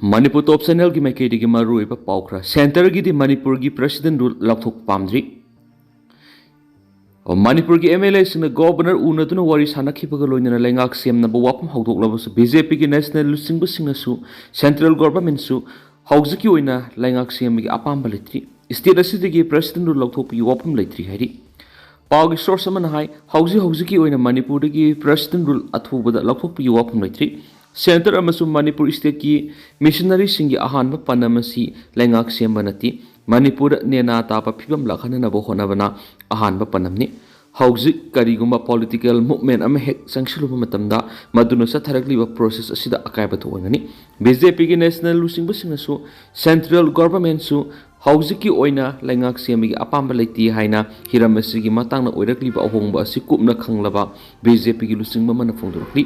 Manipur top channel ki maikei digi maru iba paukra center gi di Manipur gi president rule lathok pamdri Manipur gi MLA sing governor una duna wari sana khipaga loina lengak sem na wapam hawdok labus BJP gi national lusing busing su central government su hawziki oina lengak sem gi apam balitri state asidigi president rule lathok pi wapam leitri hari Pagi source man hai hawziki oina Manipur gi president rule athubada lathok pi wapam leitri Center amasung Manipur state ki missionary singi ahanba panamasi lengak semba nati Manipur nena taba phibam lakhana na bo honabana ahanba panamni hauzik kariguma political movement ama hek sangsiluba matamda maduna sa tharakliba process asida akaiba thongani BJP ki national lusing busing su central government su hauziki oina lengak semigi apamba leiti haina hiramasi gi matangna oirakliba ahongba asi kupna khanglaba BJP ki lusing mana phongdurli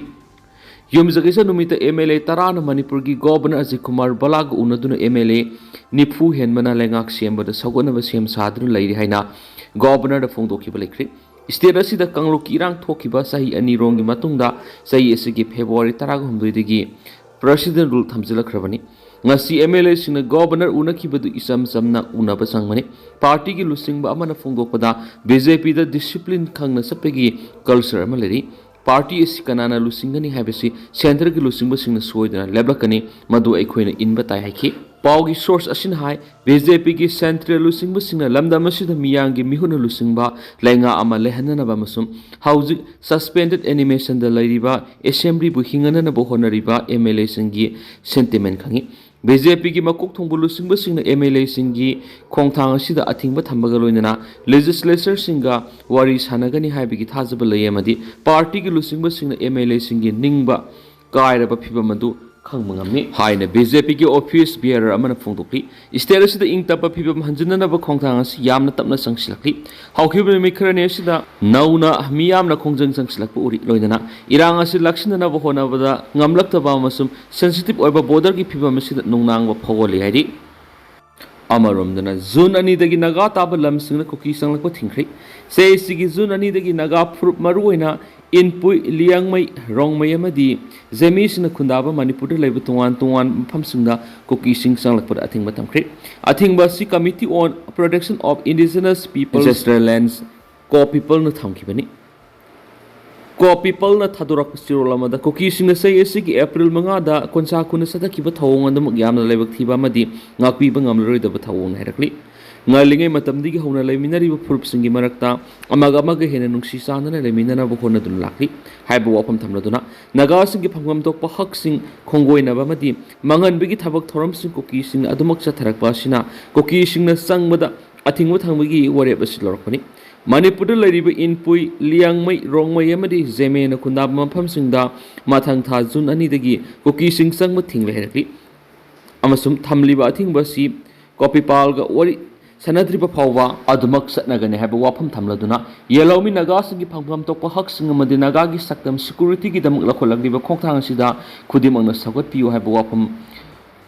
Yom Zagisa Numita MLA Tarana Manipur gi Governor Ajay Kumar Balag Unaduna MLA Nipu Henmana Lengak Siamba the Sagonava Siam Sadru Lady Haina Governor the Fongdoki Balekri. State Asi the Kangloki Rang Tokiba Sahi Ani Rongi Matunda Sahi Esigi February Taragum Digi President Rule Tamzilla Kravani. Nasi MLA Sina Governor Unakibadu Isam Samna Unabasangmani Party gi Lusing Bamana Fongdopada BJP the Discipline Kangna Sapegi Culture Malady. Party is kanana lusingani habisi center ki lusingba singna soidana leblakani madu aikhoina inba tai haiki pawgi source asin hai BJP ki central lusingba singna lamda masida miyangi mihuna lusingba lenga ama lehanana ba masum hauji suspended animation da lairiba assembly bu hingana na bo honariba MLA singi sentiment khangi BJP ki makok thongbu lusingba singna MLA singi khongthang asida athingba thambaga loinana legislature singa wari sanagani haibigi thajaba layamadi party ki lusingba singna MLA singi ningba kairaba phibamadu khangmangamni haina BJP ki office bearer amana phongdokli state asida ingtapa phibam hanjinana ba khongthang asi yamna tapna sangsilakli Haokip mikrane asida nauna miyamna khongjang sangsilakpa uri loinana irang asi laksinana ba hona bada ngamlaktaba masum sensitive oiba border ki phibam asida nungnang ba phawoli haidi Amaromdana June ani dagi Naga taba lamsingda Kuki changlakpa thingkhre sei sigi June ani dagi Naga fruit maruina inpui liangmai rongmai amadi zemisina khundaba Manipur da laiba tungan mafamsingda Kuki sing changlakpa athingba tamkhre athingba si committee on protection of indigenous peoples ancestral lands co people na thamkibani ko people na thadurak sirolamada Kuki sing na sei sigi April manga da konsa kuna sada kiba thawong andam yamna laibak thiba amadi ngakpi ba ngamloroi da thawong hairakli ngalingai matamdigi hona laiminari ba furup singi marakta amaga hena nungsi sanana laiminana ba hona dun lakli haiba wapam thamladuna Naga singi phangam tokpa hak sing khongoina ba madi mangan bigi thabak thoram sing Kuki sing adumak sa tharakpa sina Kuki sing na sangmada athingwa thangmagi warep asilorkani Manipur lariba inpui liangmai rongmai amadi zeme na khundab mafam singda mathang tha June ani dagi Kuki sing sangma thingla herakli amasum thamliba athingba si copy palga wari sanadriba phawwa adumak satnagani haba wafam thamladuna yelawmi Naga singi phangpham tokpa hak sing amadi Naga gi saktam security gi damak lakholakliba khongthang sida khudimangna sagot piu haba wafam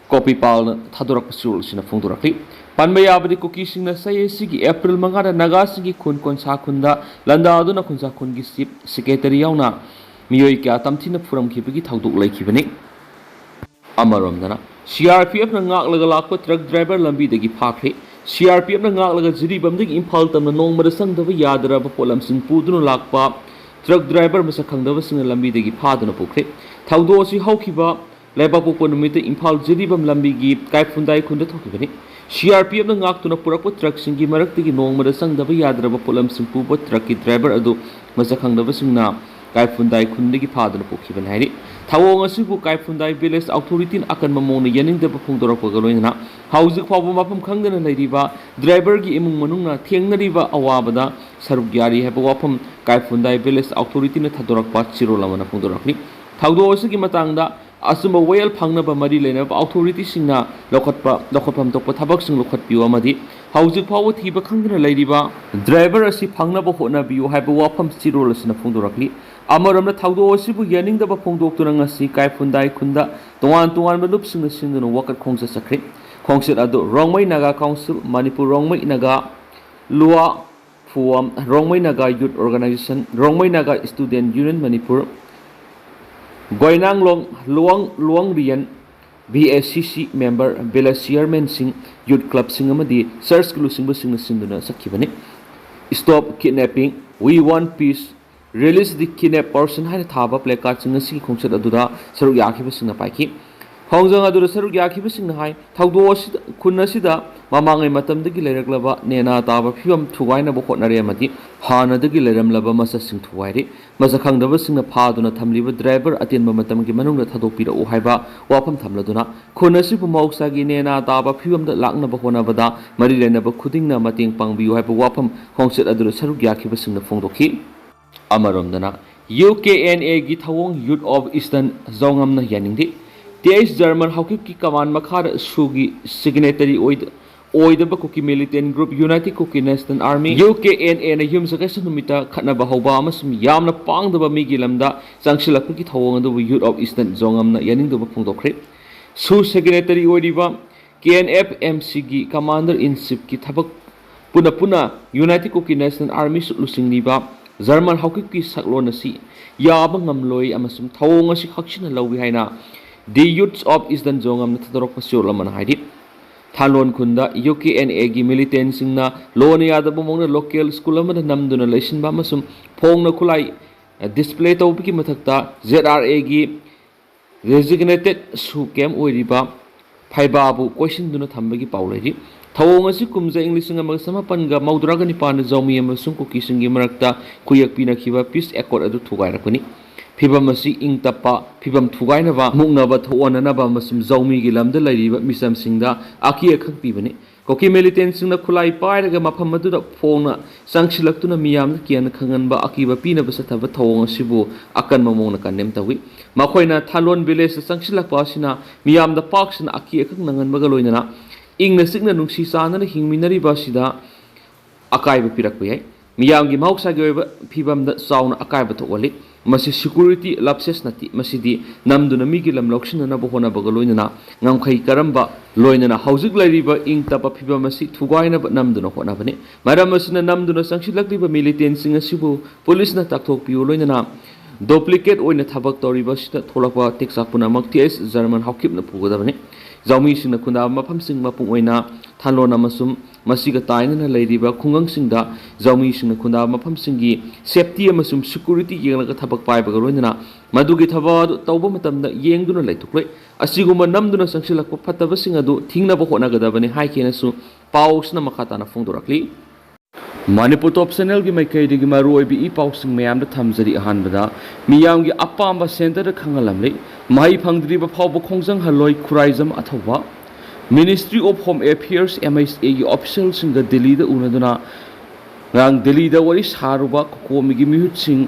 copy pal thadorak pasul sina phongdorakli Panbaya abadi Kuki sing na say sigi April mangada Naga singi kun sa khunda landa aduna kunsa kun gi sip secretary yauna miyoi kya tamthina furam khibagi thauduk laikibani amaromdana CRPF na ngak lakpa truck driver lambi dagi phakre CRPF na ngak laga jiribam dagi imphal tamna nongmada sangdaba yadaraba polam sing puduna lakpa truck driver masa khangdaba sing lambi dagi phaduna pukre thaudo asi haukiba laiba pokpo numite imphal jiribam lambi gi kaifundai khunda thokibani CRPF na ngak tuna purakpa truck singi maraktigi nongmada sangdaba yadaraba polam sing puba truck ki driver adu masa khangdaba singna kaifundai khundagi phaduna pukhiban hairi thawong asibu kaifundai village authority akan mamona yaningdaba phongdorakpa galoina hauzik phawba mafam khangdana leiriba driver gi imung manungna thengnariba awabada saruk gyari heba wafam kaifundai village authority na thadorakpa chirolamana phongdorakni thawdo asigi matangda asumba wayal phangnaba mari leinaba authority singna lokhatpam tokpa thabak sing lokhatpiu amadi hauzik phawba thiba khangdana leiriba driver asi phangnaba hona biu heba wafam chirolasina phongdorakli Amaramna thaudo asibu yaningdaba phongdoktuna ngasi kaifundai khunda tongan malup singna singna wakat khongsa sakre khongset adu Rongmai Naga Council Manipur Rongmai Naga Lua Fuam Rongmai Naga Youth Organization Rongmai Naga Student Union Manipur Goinang Long Luang Rian BSCC member village chairman sing youth club sing amadi search lusingba sing sinduna sakhibani. Stop kidnapping, we want peace, release the kidnapped person haina thaba placard sing si khongchat aduda saruk yakhiba sing paiki. Hongjang aduda saruk yakhiba sing hai thawdo khunna sida mamangai matamdagi leiraklaba nena taba phibam thugaina bo khotnare amadi hanadagi leiramlaba masa sing thuwairi masa khangdaba singna phaduna thamliba driver atenba matamgi manungna thadopira o haiba wapam thamladuna khunna sibu mausagi nena taba phibamda laknaba honabada mari lenaba khudingna mating pangbiu haiba wapam hongset aduda saruk yakhiba singna phongdokhi amaromdana UKNA gi thawong Youth of Eastern Zongamna yaningdi TS German Haokip ki command makhada sugi signatory oidaba Kuki militant group United Kuki National Army UKNA na yumsakasa numita khatnaba hawba amasum yamna pangdaba migi lamda changsilakpa ki thawong adu Youth of Eastern Zongamna yaningdaba phongdokre su signatory oidiba KNFMC gi commander in chief ki thabak puna United Kuki National Army lusingniba German Haokip ki saklon asi yaba ngamloi amasum thawong asi khaksina lawi haina The Youths of Eastern Zongam na tadorok pasyolaman haidi Thalon kunda UKNA gi militant singna lone yada bumong na local school man namduna lesin ba masum phong na kulai display tawbiki mathakta ZRA gi designated su kem oiriba phaibabu question duna thambagi paulai thawong asi kumja english nga magsamapan ga maudra ga nipan zawmi amasum Kuki singi marakta kuyak pinakhiba peace accord adu thugai rakuni Pibam asi ing tapa pibam thugainaba muknaba thoonanaba masum zawmi gi lamda lairiba misam singda aki akhak pibani Kuki militant singna khulai pairaga mafam aduda phongna sangsilaktuna miyamna kian khanganba akiba pinaba sathaba thawong asibu akan mamongna kanem tawi makhoina Thalon village sangsilakpa asina miyamda paksina aki akhak nanganba ga loinana ingna sikna nungsi sanana hingminariba sida akaiba pirakpa yai miyamgi mahoksa gi oiba pibamda sauna akaiba tholi masi security lapses nati masidi namduna migi lam loksina na bohona bagaloinana ngamkhai karamba loinana hauzik lairiba ing tapa phiba masi thugaina namduna hona bane maramasina namduna sangsilakliba militant singa sibu police na takthok piu loinana duplicate oina thabak toriba sita tholakwa texapuna makts German Haokip na pugoda bane zawmi singna khunda mafam sing mapung oina Thalon amasum masiga tainana leiriba khungang singda zawmi singna khunda mafam singi safety amasum security yenglaga thabak paiba garoinana madugi thaba tawba matamda yengduna leitukloi asiguma namduna sangsilakpa phataba sing adu thingnaba honagadabani haikenasu pausna makhata na phongdorakli Manipur top channel gi maikai digi maru oibi I pausing mayam da thamjari ahanbada miyam gi apamba center da khangalamle mai phangdri ba phawba khongjang haloi khuraizam athawa Ministry of Home Affairs MSA gi official sing da Delhi da unaduna ngang Delhi da wari saruba komi gi mihut sing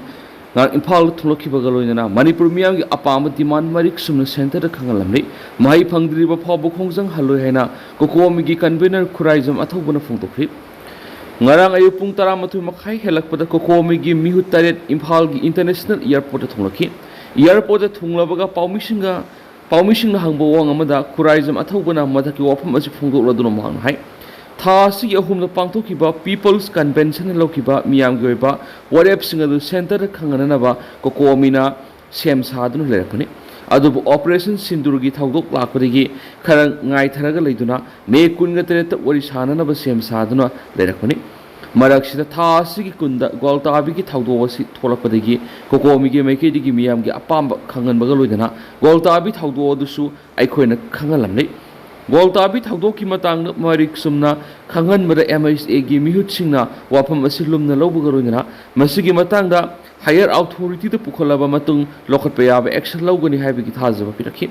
ngang Imphal thulokhiba galoinana Manipur miyam gi apamba demand marik sumna center da khangalamle mai phangdri ba phawba khongjang haloi haina komi gi convener khuraizam athawbana phongdokri Ngarang ayu pung taramathu makhai helakpada kokomi gi mihut taret Imphal gi international airport thunglaki airport thunglabaga paumising na hangbo wang amada khuraizam athawbana madaki wafam asi phongdokladuna mahang hai tha si ahum na pangthokiba people's convention lokiba miyam gi oiba warep singadu center khangana ba kokomi na sem saduna lerakani adubu operation sindur gi thawdok lakpadagi kharang ngai tharaga leiduna me kunga tereta wari sanana ba sem saduna lerakani maraksida tha sigi kunda goltabi gi thawdo wasi tholakpadagi kokomi gi maike digi miyam gi apamba khangan baga loidana goltabi thawdo dusu aikhoina khangalamle goltabi thawdo ki matang marik sumna khangan mara MSA gi mihut singna wafam asi lumna lawbuga roina masigi matangda higher authority da pukholaba matung lokhatpa yaba action lawgani haibigi thajaba pirakhi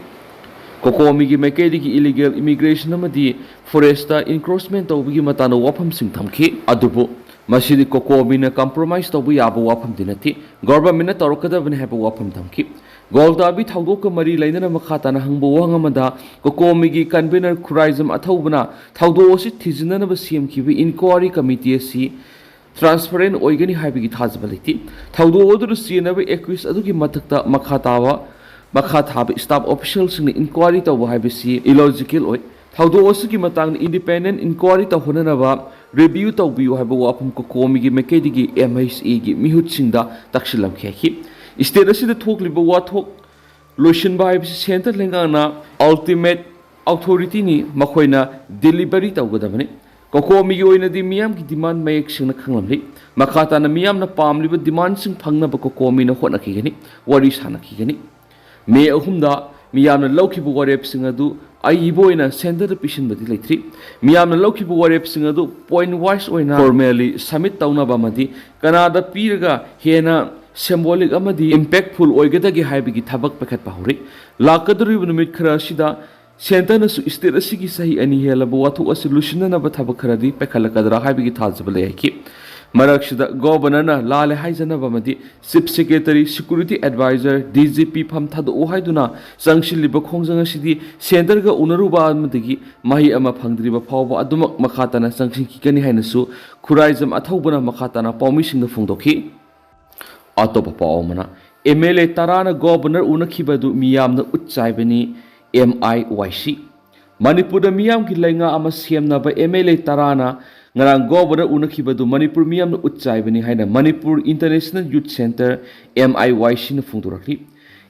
kokomi gi maike digi illegal immigration amadi foresta encroachment tawbigi matana wafam sing thamki adubu masidi kokomi na compromise tawbu yaba wafam dinati government na tarokadabani haiba wafam thamki Goldabi thawdok mari lainana makhata na hangbo wangamada kokomi gi convener khuraizam athawbana thawdo si thijinana ba CM kibi inquiry committee si transparent oigani haibigi thajbaliti thawdo odur sinaba accuse adugi mathakta makhata staff officials ni inquiry taw haibisi illogical oi thawdo osigi matang independent inquiry taw honana ba review taw biu haiba wafam kokomi gi mekedigi MSE gi mihut singda taksilam kheki state asida thokliba wathok loishinba haibisi center lengana ultimate authority ni makoina delivery tawgadabani kokomi gi oina di miyam gi demand mayek singna khanglamli makhata na miyam na pamliba demand sing phangna ba kokomi na hotna khigani wari sana khigani me ahumda miyam na lawkhibu warep sing adu ai boina center da pishin badi leithri miyam na lawkhibu warep sing adu point wise oina formally submit tawna ba madi kanada piraga hena symbolic amadi impactful oigadagi haibigi thabak pakhat pahuri lakaduri numit khara sida center na su state asigi sahi ani hela bo wathu solution na ba thabak kharadi pekhalakadra haibigi thajbale yaki marakshida governor na lale haijana ba madi chief secretary security advisor DGP pham thadu haiduna sangshiliba khongjang asidi center ga unaruba amadagi mahi ama phangdriba phawba adumak makhatana sangsinki kani hainasu khuraijam athaubana makhatana pawmi singda phungdokhi atopa pawmana MLA tarana governor unakhibadu miyamna utchaibani MIYC Manipur da miyam ki lainga ama siamna ba MLA tarana ngarang governor unakhibadu Manipur miyam na utchaibani haina Manipur International Youth Center MIYC na phungdurakli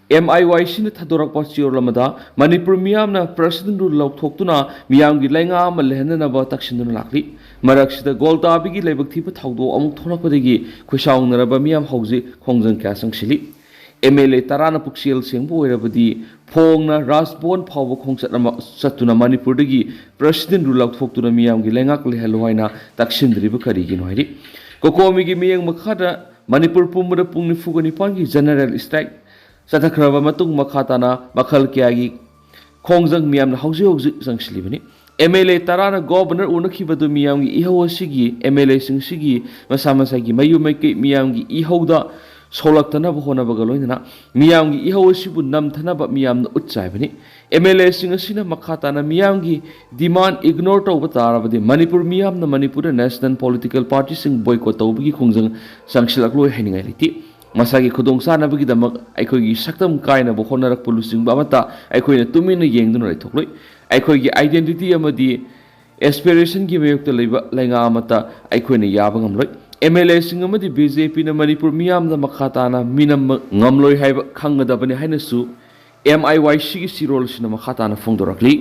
MIYC na thadorakpa chiorlamada Manipur miyam na president ru laukthokuna miyam gi lainga ama lehna na ba takshinduna lakli maraksida goltabi gi leibak thipa thawdo amuk thorakpadagi khushaungnaraba miyam hauji khongjang kya sangshili MLA tarana puksel sengbu oirabadi phongna rasbon phawba khongsatna satuna Manipur dagi president ru laukthokuna miyam gi lengak lehalo haina takshindriba karigi nohiri kokomi gi miyang makhada Manipur pumra pungni fugani pangi general strike satakhraba matung makhatana makhal kyagi khongjang miyam na hauji hauji sangslibani MLA tarana governor unakhibadu miyam gi ihawasigi MLA singsigi masamasagi mayumai miyam gi ihawda solakthana ba hona baga loina miyam gi ihawasibu namthana ba miyam na utchaibani MLA singasina makhatana miyam gi demand ignore tawba tarabadi Manipur miyam na Manipur national political party sing boycott tawbagi khongjang sangsilaklo haningai liti masagi khudong sana bagi damak aikhogi saktam kaina bo honarak polusing ba mata aikhoina tumina yengduna raithokloi aikhogi identity amadi aspiration gi mayokta leiba lainga mata aikhoina yaba ngamloi MLA sing amadi BJP na Manipur miyam na makhatana minam ngamloi haiba khangadabani hainasu MIYC gi sirol sina makhatana phongdorakli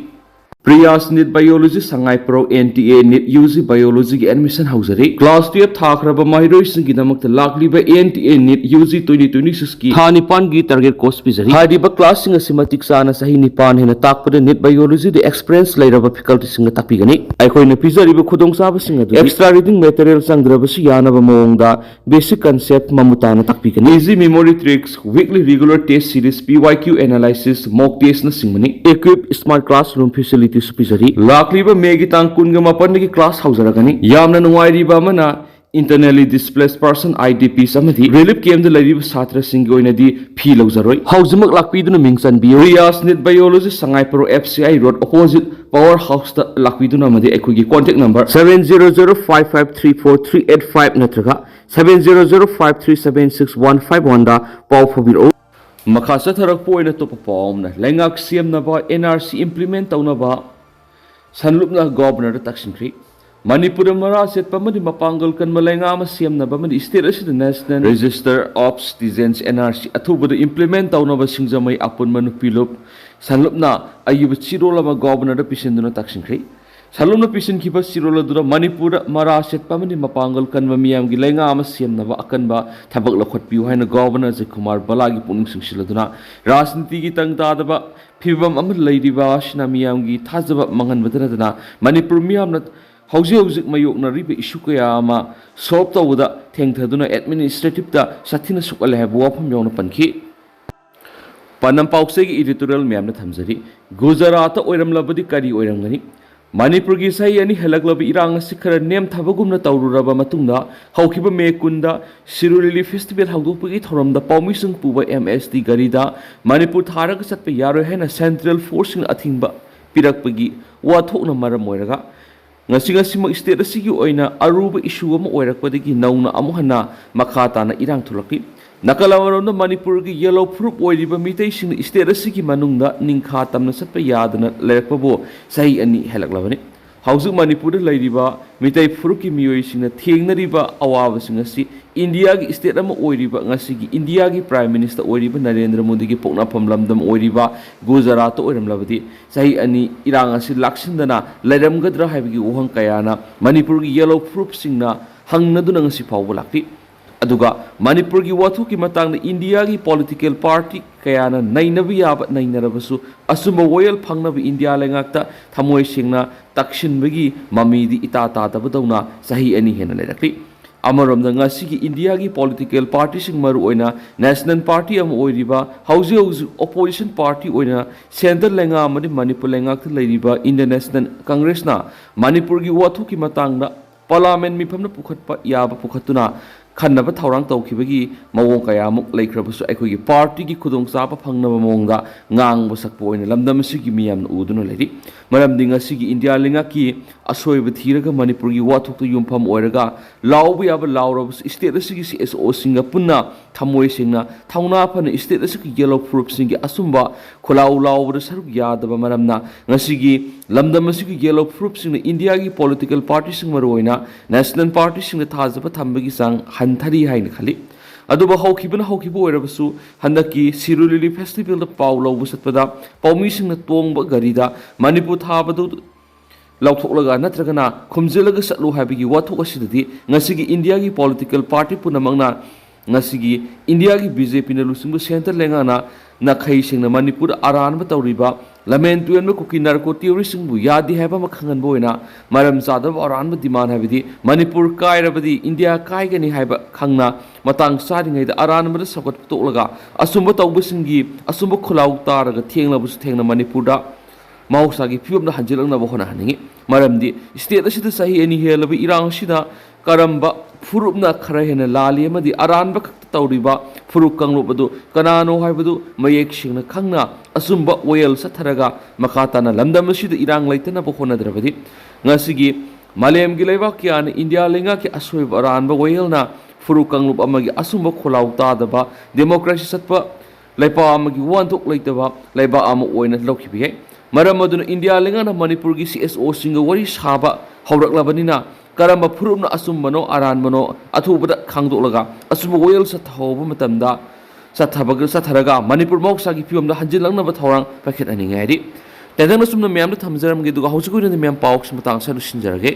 Priyas NEET Biology Sangai Pro NTA NEET UG Biology ki admission hausari Class 12 thakraba mahiroi singi damakta lakliba NTA NEET UG 2026 ki thanipan gi target course pizari hadiba class singa simatik sana sahi nipan hena takpada NEET Biology de experience lairaba faculty singa takpigani aikhoina pizariba khudongchaba singa du extra reading material sangdraba si yanaba mawongda basic concept mamutana takpigani easy memory tricks weekly regular test series PYQ analysis mock test na singmani equip smart classroom facility supizari lakliba megi tang kunga mapangi class hausaragani yamna nuwairiba mana internally displaced person IDP samadi relief camp da lariba satra singi oinadi phi lawzaroi haujimak lakpiduna mingchan bio Riyas NEET Biology Sangai Pro FCI Road opposite powerhouse ta lakpiduna amadi ekhogi contact number 7005534385 natraga 7005376151 da paw phobiro Makasa tharak po ina to papaomna lengak siamnaba NRC implement tawnaba sanlupna governor taksinkhri Manipur mara setpa madi mapangal kan malenga ma siamnaba madi state asida national register of citizens NRC athubada implement tawnaba singjamai apun manupilop sanlupna ayuba chirolama governor pisinduna taksinkhri Salumna pisin kipa sirola dura Manipur mara setpa madi mapangal kan miyam gi lenga ama siamnaba akanba thabak lakhot piu haina governor je Kumar Balagi puning singsila duna rajniti gi tangta daba phibam am leidiba sina miyam gi thajaba mangan badana dana Manipur miyam na hauji hauji mayok na ribe issue kaya ama solve tawda thengthaduna administrative ta sathina sukale habu wafam yawna pankhi Panam paukse gi editorial miyam na thamjari Gujarat oiramlabadi kari oiramgani Manipur gi sai ani helaklabi irang sikhara nem thabagumna tawruraba matungda Haokip me kunda Sirulili festival hangdokpagi thoramda pawmisung puba MST garida Manipur tharaga satpa yaroi haina central forcing athingba pirakpagi wathokna maram oiraga ngasimak state asigi oina aruba issue ama oirakpadagi nauna amuhana makhatana irang thulaki Nakalawaronda Manipur gi yellow fruit oiriba mitei sing state asigi manungda ningkha tamna satpa yadana lerakpabo sahi ani helaklabani ꯍꯧꯖꯤꯛ ꯃꯅꯤꯄꯨꯔꯗ ꯂꯩꯔꯤꯕ ꯃꯤꯇꯩ ꯐꯨꯔꯨꯞꯀꯤ ꯃꯤꯑꯣꯏꯁꯤꯡꯅ ꯊꯦꯡꯅꯔꯤꯕ ꯑꯋꯥꯕꯁꯤꯡ ꯑꯁꯤ ꯏꯟꯗꯤꯌꯥꯒꯤ state ꯑꯃ ꯑꯣꯏꯔꯤꯕ ꯉꯁꯤꯒꯤ ꯏꯟꯗꯤꯌꯥꯒꯤ ꯄ꯭ꯔꯥꯏꯝ ꯃꯤꯅꯤꯁꯇꯔ ꯑꯣꯏꯔꯤꯕ ꯅꯔꯦꯟꯗ꯭ꯔ ꯃꯣꯗꯤꯒꯤ ꯄꯣꯛꯅꯐꯝ ꯂꯝꯗꯝ ꯑꯣꯏꯔꯤꯕ ꯒꯨꯖꯔꯥꯠꯇ ꯑꯣꯏꯔꯝꯂꯕꯗꯤ ꯆꯍꯤ ꯑꯅꯤ ꯏꯔꯥꯡ ꯑꯁꯤ ꯂꯥꯛꯁꯤꯟꯗꯅ ꯂꯩꯔꯝꯒꯗ꯭ꯔꯥ ꯍꯥꯏꯕꯒꯤ ꯋꯥꯍꯪ ꯀꯌꯥꯅ ꯃꯅꯤꯄꯨꯔꯒꯤ ꯌꯦꯜꯂꯣ ꯐꯨꯔꯨꯞꯁꯤꯡꯅ ꯍꯪꯅꯗꯨꯅ ꯉꯁꯤ ꯐꯥꯎꯕ ꯂꯥꯛꯂꯤ ꯑꯗꯨꯒ ꯃꯅꯤꯄꯨꯔꯒꯤ ꯋꯥꯊꯣꯛꯀꯤ ꯃꯇꯥꯡꯗ ꯏꯟꯗꯤꯌꯥꯒꯤ ꯄꯣꯂꯤꯇꯤꯀꯦꯜ ꯄꯥꯔꯇꯤ ꯀꯌꯥꯅ ꯅꯩꯅꯕ ꯌꯥꯕ ꯅꯩꯅꯔꯕꯁꯨ ꯑꯆꯨꯝꯕ ꯋꯥꯌꯦꯜ ꯐꯪꯅꯕ ꯏꯟꯗꯤꯌꯥ ꯂꯩꯉꯥꯛꯇ ꯊꯃꯣꯏ ꯁꯦꯡꯅ ꯇꯛꯁꯤꯟꯕꯒꯤ ꯃꯃꯤꯗꯤ ꯏꯇꯥ ꯇꯥꯗꯕꯗꯧꯅ ꯆꯍꯤ ꯑꯅꯤ ꯍꯦꯟꯅ ꯂꯩꯔꯛꯂꯤ ꯑꯃꯔꯣꯝꯗ ꯉꯁꯤꯒꯤ ꯏꯟꯗꯤꯌꯥꯒꯤ ꯄꯣꯂꯤꯇꯤꯀꯦꯜ ꯄꯥꯔꯇꯤꯁꯤꯡ ꯃꯔꯨꯑꯣꯏꯅ ꯅꯦꯁꯅꯦꯜ ꯄꯥꯔꯇꯤ ꯑꯃ ꯑꯣꯏꯔꯤꯕ ꯍꯧꯖꯤꯛ ꯍꯧꯖꯤꯛ ꯑꯣꯄꯣꯖꯤꯁꯟ ꯄꯥꯔꯇꯤ ꯑꯣꯏꯅ ꯁꯦꯟꯇꯔ ꯂꯩꯉꯥꯛ ꯑꯃꯗꯤ ꯃꯅꯤꯄꯨꯔ ꯂꯩꯉꯥꯛꯇ ꯂꯩꯔꯤꯕ ꯏꯟꯗꯤꯌꯟ ꯅꯦꯁꯅꯦꯜ ꯀꯪꯒ꯭ꯔꯦꯁꯅ ꯃꯅꯤꯄꯨꯔꯒꯤ ꯋꯥꯊꯣꯛꯀꯤ ꯃꯇꯥꯡꯗ ꯄꯥꯔꯂꯤꯌꯥꯃꯦꯟ ꯃꯤꯐꯝꯗ ꯄꯨꯈꯠꯄ ꯌꯥꯕ ꯄꯨꯈꯠꯇꯨꯅ ꯈꯟꯅꯕ ꯊꯧꯔꯥꯡ ꯇꯧꯈꯤꯕꯒꯤ ꯃꯑꯣꯡ ꯀꯌꯥꯃꯨꯛ ꯂꯩꯈ꯭ꯔꯕꯁꯨ ꯑꯩꯈꯣꯏꯒꯤ ꯄꯥꯔꯇꯤꯒꯤ ꯈꯨꯗꯣꯡꯆꯥꯕ ꯐꯪꯅꯕ ꯃꯑꯣꯡꯗ ꯉꯥꯡꯕ ꯁꯛꯄ ꯑꯣꯏꯅ ꯂꯝꯗꯝ ꯑꯁꯤꯒꯤ ꯃꯤꯌꯥꯝꯅ ꯎꯗꯨꯅ ꯂꯩꯔꯤ ꯃꯔꯝꯗꯤ ꯉꯁꯤꯒꯤ ꯏꯟꯗꯤꯌꯥ ꯂꯩꯉꯥꯛꯀꯤ ꯑꯁꯣꯏꯕ ꯊꯤꯔꯒ ꯃꯅꯤꯄꯨꯔꯒꯤ ꯋꯥꯊꯣꯛꯇ ꯌꯨꯝꯐꯝ ꯑꯣꯏꯔꯒ ꯂꯥꯎꯕ ꯌꯥꯕ ꯂꯥꯎꯔꯕꯁꯨ ꯁ꯭ꯇꯦꯠ ꯑꯁꯤꯒꯤ CSOꯁꯤꯡꯒ ꯄꯨꯟꯅ ꯊꯃꯣꯏ ꯁꯦꯡꯅ ꯊꯧꯅꯥ ꯐꯅ ꯁ꯭ꯇꯦꯠ ꯑꯁꯤꯒꯤ ꯌꯦꯜꯂꯣ ꯐꯨꯔꯨꯞꯁꯤꯡꯒꯤ ꯑꯆꯨꯝꯕ ꯈꯨꯜꯂꯥꯎ ꯂꯥꯎꯕꯗ ꯁꯔꯨꯛ ꯌꯥꯗꯕ ꯃꯔꯝꯅ ꯉꯁꯤꯒꯤ ꯂꯝꯗꯝ ꯑꯁꯤꯒꯤ ꯌꯦꯜꯂꯣ ꯐꯨꯔꯨꯞꯁꯤꯡꯅ ꯏꯟꯗꯤꯌꯥꯒꯤ ꯄꯣꯂꯤꯇꯤꯀꯦꯜ ꯄꯥꯔꯇꯤꯁꯤꯡ ꯃꯔꯨꯑꯣꯏꯅ ꯅꯦꯁꯅꯦꯜ ꯄꯥꯔꯇꯤꯁꯤꯡꯗ ꯊꯥꯖꯕ ꯊꯝꯕꯒꯤ ꯆꯥꯡ ꯍꯟꯊꯔꯤ ꯍꯥꯏꯅ ꯈꯜꯂꯤ ꯑꯗꯨꯕꯨ ꯍꯧꯈꯤꯕ ꯑꯣꯏꯔꯕꯁꯨ ꯍꯟꯗꯛꯀꯤ ꯁꯤꯔꯣꯏ ꯂꯤꯂꯤ ꯐꯦꯁꯇꯤꯚꯦꯜꯗ ꯄꯥꯎ ꯂꯧꯕ ꯆꯠꯄꯗ ꯄꯥꯎꯃꯤꯁꯤꯡꯅ ꯇꯣꯡꯕ ꯒꯥꯔꯤꯗ ꯃꯅꯤꯄꯨꯔ ꯊꯥꯕꯗꯨ ꯂꯧꯊꯣꯛꯂꯒ ꯅꯠꯇ꯭ꯔꯒꯅ ꯈꯨꯝꯖꯤꯜꯂꯒ ꯆꯠꯂꯨ ꯍꯥꯏꯕꯒꯤ ꯋꯥꯊꯣꯛ ꯑꯁꯤꯗꯗꯤ ꯉꯁꯤꯒꯤ ꯏꯟꯗꯤꯌꯥꯒꯤ ꯄꯣꯂꯤꯇꯤꯀꯦꯜ ꯄꯥꯔꯇꯤ ꯄꯨꯝꯅꯃꯛꯅ ꯉꯁꯤꯒꯤ ꯏꯟꯗꯤꯌꯥꯒꯤ BJPꯅ ꯂꯨꯆꯤꯡꯕ ꯁꯦꯟꯇꯔ ꯂꯩꯉꯥꯛꯅ ꯅꯥꯈꯩ ꯁꯦꯡꯅ ꯃꯅꯤꯄꯨꯔꯗ ꯑꯔꯥꯟꯕ ꯇꯧꯔꯤꯕ ꯂꯝꯍꯦꯟ ꯇꯨꯍꯦꯟꯕ ꯀꯨꯀꯤ ꯅꯥꯔꯀꯣ ꯇꯤꯌꯣꯔꯤꯁꯤꯡꯕꯨ ꯌꯥꯗꯦ ꯍꯥꯏꯕ ꯑꯃ ꯈꯪꯍꯟꯕ ꯑꯣꯏꯅ ꯃꯔꯝ ꯆꯥꯗꯕ ꯑꯔꯥꯟꯕ ꯗꯤꯃꯥꯟ ꯍꯥꯏꯕꯗꯤ ꯃꯅꯤꯄꯨꯔ ꯀꯥꯏꯔꯕꯗꯤ ꯏꯟꯗꯤꯌꯥ ꯀꯥꯏꯒꯅꯤ ꯍꯥꯏꯕ ꯈꯪꯅ ꯃꯇꯥꯡ ꯆꯥꯔꯤꯉꯩꯗ ꯑꯔꯥꯟꯕꯗ ꯁꯧꯒꯠꯄ ꯇꯣꯛꯂꯒ ꯑꯆꯨꯝꯕ ꯇꯧꯕꯁꯤꯡꯒꯤ ꯑꯆꯨꯝꯕ ꯈꯨꯜꯂꯥꯎ ꯇꯥꯔꯒ ꯊꯦꯡꯂꯕꯁꯨ ꯊꯦꯡꯅ ꯃꯅꯤꯄꯨꯔꯗ ꯃꯍꯧꯁꯥꯒꯤ ꯐꯤꯕꯝꯗ ꯍꯟꯖꯤꯜꯂꯛꯅꯕ ꯍꯣꯠꯅꯍꯟꯅꯤꯡꯉꯤ ꯃꯔꯝꯗꯤ ꯁ꯭ꯇꯦꯠ ꯑꯁꯤꯗ ꯆꯍꯤ ꯑꯅꯤ ꯍꯦꯜꯂꯕ ꯏꯔꯥꯡ ꯑꯁꯤꯗ ꯀꯔꯝꯕ ꯐꯨꯔꯨꯞꯅ ꯈꯔ ꯍꯦꯟꯅ ꯂꯥꯜꯂꯤ ꯑꯃꯗꯤ ꯑꯔꯥꯟꯕ ꯈꯛꯇ ꯇꯧꯔꯤꯕ ꯐꯨꯔꯨꯞ ꯀꯥꯡꯂꯨꯞ ꯑꯗꯨ ꯀꯅꯥꯅꯣ ꯍꯥꯏꯕꯗꯨ ꯃꯌꯦꯛ ꯁꯦꯡꯅ ꯈꯪꯅ ꯑꯆꯨꯝꯕ ꯋꯥꯌꯦꯜ ꯆꯠꯊꯔꯒ ꯃꯈꯥ ꯇꯥꯅ ꯂꯝꯗꯝ ꯑꯁꯤꯗ ꯏꯔꯥꯡ ꯂꯩꯇꯅꯕ ꯍꯣꯠꯅꯗ꯭ꯔꯕꯗꯤ ꯉꯁꯤꯒꯤ ꯃꯥꯂꯦꯝꯒꯤ ꯂꯩꯕꯥꯛ ꯀꯌꯥꯅ ꯏꯟꯗꯤꯌా ꯂꯩꯉꯥꯛꯀꯤ ꯑꯁꯣꯏꯕ ꯑꯔꯥꯟꯕ ꯋꯥꯌꯦꯜꯅ ꯐꯨꯔꯨꯞ ꯀꯥꯡꯂꯨꯞ ꯑꯃꯒꯤ ꯑꯆꯨꯝꯕ ꯈꯣꯜꯂꯥꯎ ꯇꯥꯗꯕ ꯗꯦꯃꯣꯀ꯭ꯔꯦꯁꯤ ꯆꯠꯄ ꯂꯩꯄꯥꯛ ꯑꯃꯒꯤ ꯋꯥꯟꯊꯣꯛ ꯂꯩꯇꯕ ꯂꯩꯕꯥꯛ ꯑꯃ ꯑꯣꯏꯅ ꯂꯧꯈꯤꯕ ꯌꯥꯏ ꯃꯔꯝ ꯑꯗꯨꯅ ꯏꯟꯗꯤꯌꯥ ꯂꯩꯉꯥꯛꯅ ꯃꯅꯤꯄꯨꯔꯒꯤ CSOꯁꯤꯡꯒ ꯋꯥꯔꯤ ꯁꯥꯕ ꯍꯧꯔꯛꯂꯕꯅꯤꯅ ꯀꯔꯝꯕ ꯐꯨꯔꯨꯞꯅ ꯑꯆꯨꯝꯕꯅꯣ ꯑꯔꯥꯟꯕꯅꯣ ꯑꯊꯨꯕꯗ ꯈꯪꯗꯣꯛꯂꯒ ꯑꯆꯨꯝꯕ ꯋꯥꯌꯦꯜ ꯆꯠꯊꯍꯧꯕ ꯃꯇꯝꯗ ꯆꯠꯊꯔꯒ ꯃꯅꯤꯄꯨꯔ ꯃꯍꯧꯁꯥꯒꯤ ꯐꯤꯕꯝꯗ ꯍꯟꯖꯤꯜꯂꯛꯅꯕ ꯊꯧꯔꯥꯡ ꯄꯥꯏꯈꯠꯍꯟꯅꯤꯡꯉꯥꯏ ꯍꯥꯏꯗꯤ ꯇꯦꯟꯗꯪꯅ ꯆꯨꯝꯅ ꯃꯌꯥꯝꯗ ꯊꯝꯖꯔꯝꯒꯦ ꯑꯗꯨꯒ ꯍꯧꯖꯤꯛ ꯑꯣꯏꯅꯗꯤ ꯃꯌꯥꯝ ꯄꯥꯎꯁꯤ ꯃꯇꯥꯡ ꯑꯁꯤꯗ ꯂꯣꯏꯁꯤꯟꯖꯔꯒꯦ